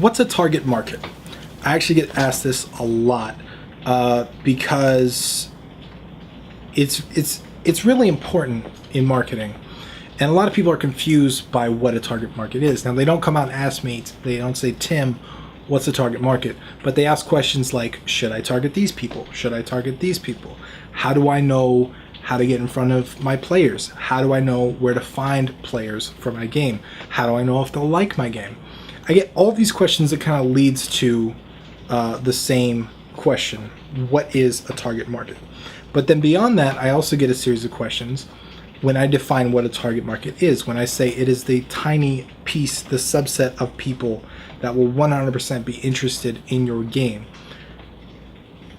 what's a target market? I actually get asked this a lot because it's really important in marketing. And a lot of people are confused by what a target market is. Now, they don't come out and ask me, they don't say, Tim, what's a target market? But they ask questions like, should I target these people? Should I target these people? How do I know how to get in front of my players? How do I know where to find players for my game? How do I know if they'll like my game? I get all these questions that kind of leads to the same question. What is a target market? But then beyond that, I also get a series of questions when I define what a target market is. When I say it is the tiny piece, the subset of people that will 100% be interested in your game.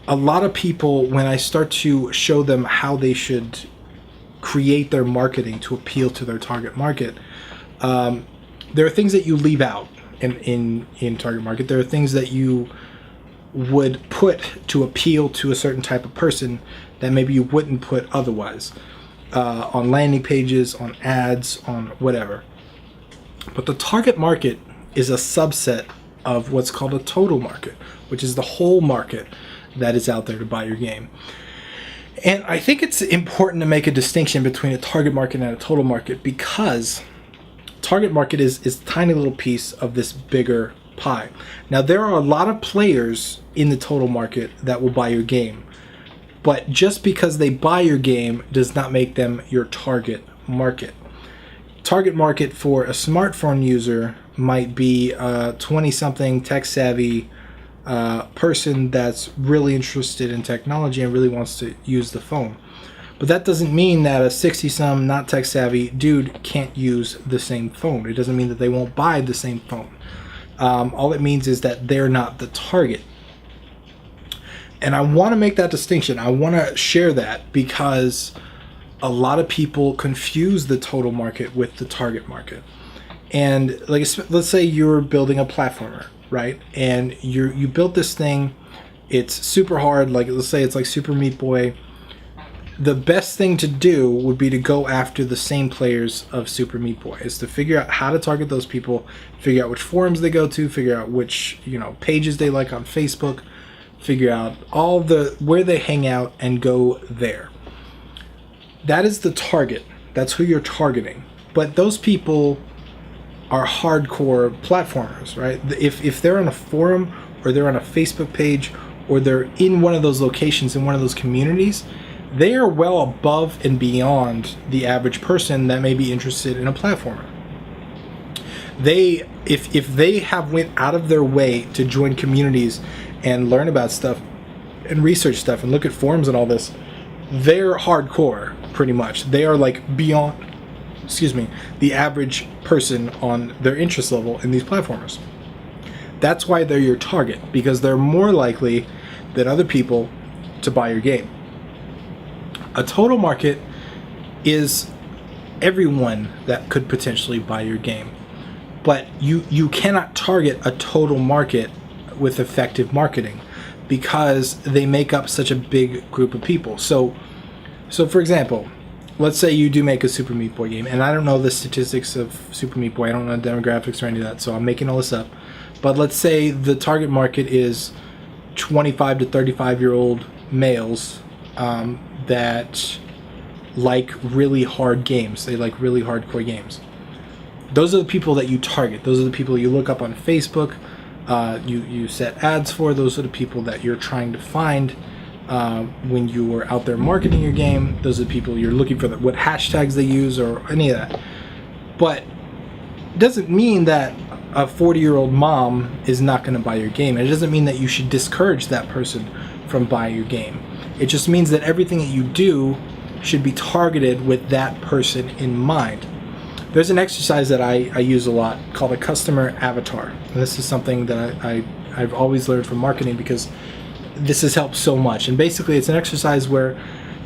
A lot of people, when I start to show them how they should create their marketing to appeal to their target market, there are things that you leave out in target market. There are things that you would put to appeal to a certain type of person that maybe you wouldn't put otherwise, on landing pages, on ads, on whatever. But the target market is a subset of what's called a total market, which is the whole market that is out there to buy your game. And I think it's important to make a distinction between a target market and a total market, because target market is a tiny little piece of this bigger pie. Now, there are a lot of players in the total market that will buy your game, but just because they buy your game does not make them your target market. Target market for a smartphone user might be a 20-something tech-savvy person that's really interested in technology and really wants to use the phone. But that doesn't mean that a 60-some not tech-savvy dude can't use the same phone. It doesn't mean that they won't buy the same phone. All it means is that they're not the target. And I want to make that distinction. I want to share that because a lot of people confuse the total market with the target market. And like, let's say you're building a platformer, right? And you built this thing. It's super hard. Like, let's say it's like Super Meat Boy. The best thing to do would be to go after the same players of Super Meat Boy, is to figure out how to target those people, figure out which forums they go to, figure out which, pages they like on Facebook, figure out where they hang out and go there. That is the target. That's who you're targeting. But those people are hardcore platformers, right? If they're on a forum or they're on a Facebook page or they're in one of those locations, in one of those communities, they are well above and beyond the average person that may be interested in a platformer. If they have went out of their way to join communities and learn about stuff and research stuff and look at forums and all this, they're hardcore, pretty much. They are like beyond, the average person on their interest level in these platformers. That's why they're your target, because they're more likely than other people to buy your game. A total market is everyone that could potentially buy your game. But you cannot target a total market with effective marketing because they make up such a big group of people. So for example, let's say you do make a Super Meat Boy game, and I don't know the statistics of Super Meat Boy. I don't know demographics or any of that, so I'm making all this up. But let's say the target market is 25 to 35-year-old males that like really hard games. They like really hardcore games. Those are the people that you target. Those are the people you look up on Facebook. You set ads for. Those are the people that you're trying to find when you are out there marketing your game. Those are the people you're looking for, what hashtags they use or any of that. But it doesn't mean that a 40-year-old mom is not going to buy your game. It doesn't mean that you should discourage that person from buying your game. It just means that everything that you do should be targeted with that person in mind. There's an exercise that I use a lot called a customer avatar. And this is something that I've always learned from marketing because this has helped so much. And basically it's an exercise where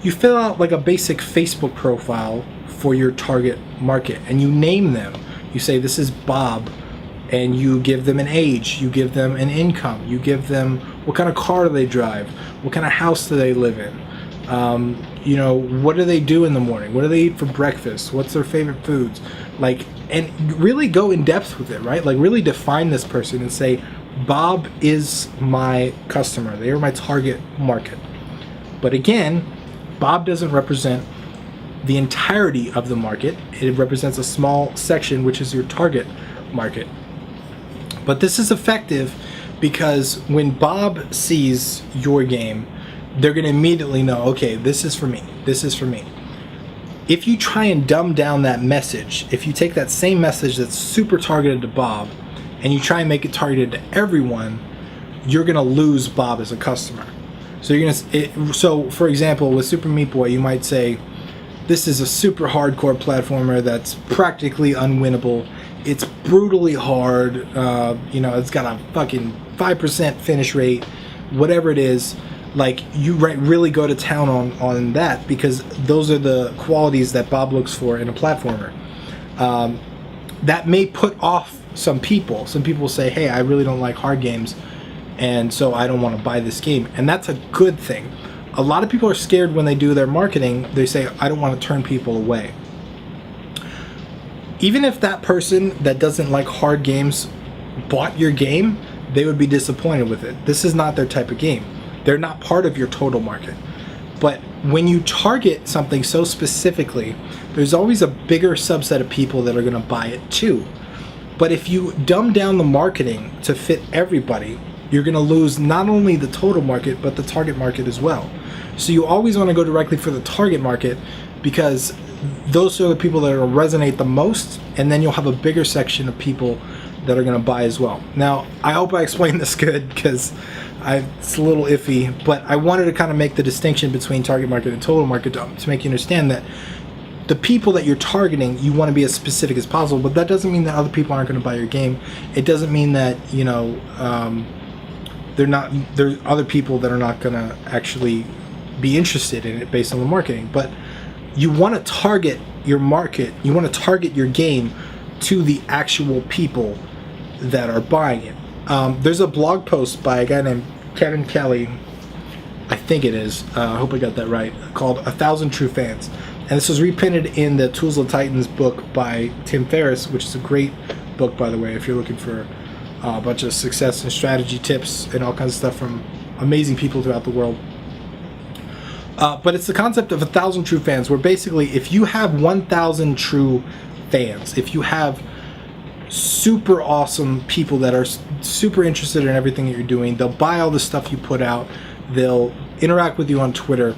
you fill out like a basic Facebook profile for your target market and you name them. You say, this is Bob, and you give them an age, you give them an income, you give them what kind of car do they drive, what kind of house do they live in, what do they do in the morning, what do they eat for breakfast, what's their favorite foods. Like, and really go in depth with it, right? Like really define this person and say, Bob is my customer. They are my target market. But again, Bob doesn't represent the entirety of the market. It represents a small section, which is your target market. But this is effective because when Bob sees your game, they're going to immediately know, okay, this is for me. This is for me. If you try and dumb down that message, if you take that same message that's super targeted to Bob and you try and make it targeted to everyone, you're going to lose Bob as a customer. So you're going to, so for example, with Super Meat Boy, you might say, this is a super hardcore platformer that's practically unwinnable. It's brutally hard. It's got a fucking 5% finish rate, whatever it is. Like, you really go to town on that because those are the qualities that Bob looks for in a platformer. That may put off some people. Some people say, hey, I really don't like hard games, and so I don't want to buy this game. And that's a good thing. A lot of people are scared when they do their marketing. They say, I don't want to turn people away. Even if that person that doesn't like hard games bought your game, they would be disappointed with it. This is not their type of game. They're not part of your total market. But when you target something so specifically, there's always a bigger subset of people that are going to buy it too. But if you dumb down the marketing to fit everybody, you're going to lose not only the total market, but the target market as well. So you always want to go directly for the target market because those are the people that will resonate the most, and then you'll have a bigger section of people that are going to buy as well. Now, I hope I explained this good because it's a little iffy, but I wanted to kind of make the distinction between target market and total market to make you understand that the people that you're targeting, you want to be as specific as possible, but that doesn't mean that other people aren't going to buy your game. It doesn't mean that, there's other people that are not going to actually be interested in it based on the marketing. But you want to target your market, you want to target your game to the actual people that are buying it. There's a blog post by a guy named Kevin Kelly, I think it is, I hope I got that right, called 1,000 True Fans. And this was reprinted in the Tools of Titans book by Tim Ferriss, which is a great book, by the way, if you're looking for a bunch of success and strategy tips and all kinds of stuff from amazing people throughout the world. But it's the concept of 1,000 true fans, where basically if you have 1,000 true fans, if you have super awesome people that are super interested in everything that you're doing, they'll buy all the stuff you put out, they'll interact with you on Twitter,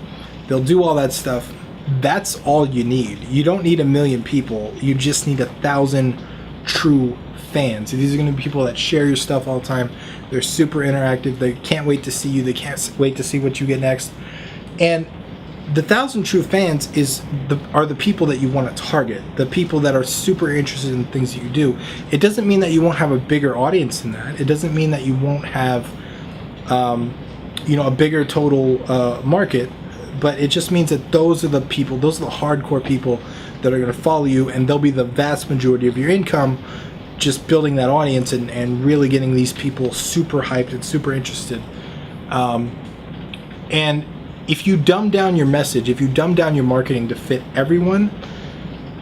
they'll do all that stuff. That's all you need. You don't need 1 million people. You just need 1,000 true fans. These are going to be people that share your stuff all the time. They're super interactive. They can't wait to see you. They can't wait to see what you get next. And the 1,000 true fans are the people that you want to target. The people that are super interested in things that you do. It doesn't mean that you won't have a bigger audience than that. It doesn't mean that you won't have, a bigger total market. But it just means that those are the people, those are the hardcore people that are going to follow you, and they'll be the vast majority of your income, just building that audience and really getting these people super hyped and super interested. And if you dumb down your message, if you dumb down your marketing to fit everyone,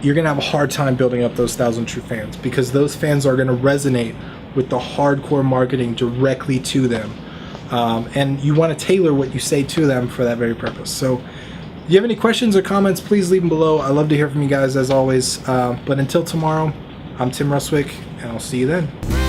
you're going to have a hard time building up those 1,000 true fans, because those fans are going to resonate with the hardcore marketing directly to them. And you want to tailor what you say to them for that very purpose. So if you have any questions or comments, please leave them below. I love to hear from you guys as always. But until tomorrow, I'm Tim Ruswick, and I'll see you then.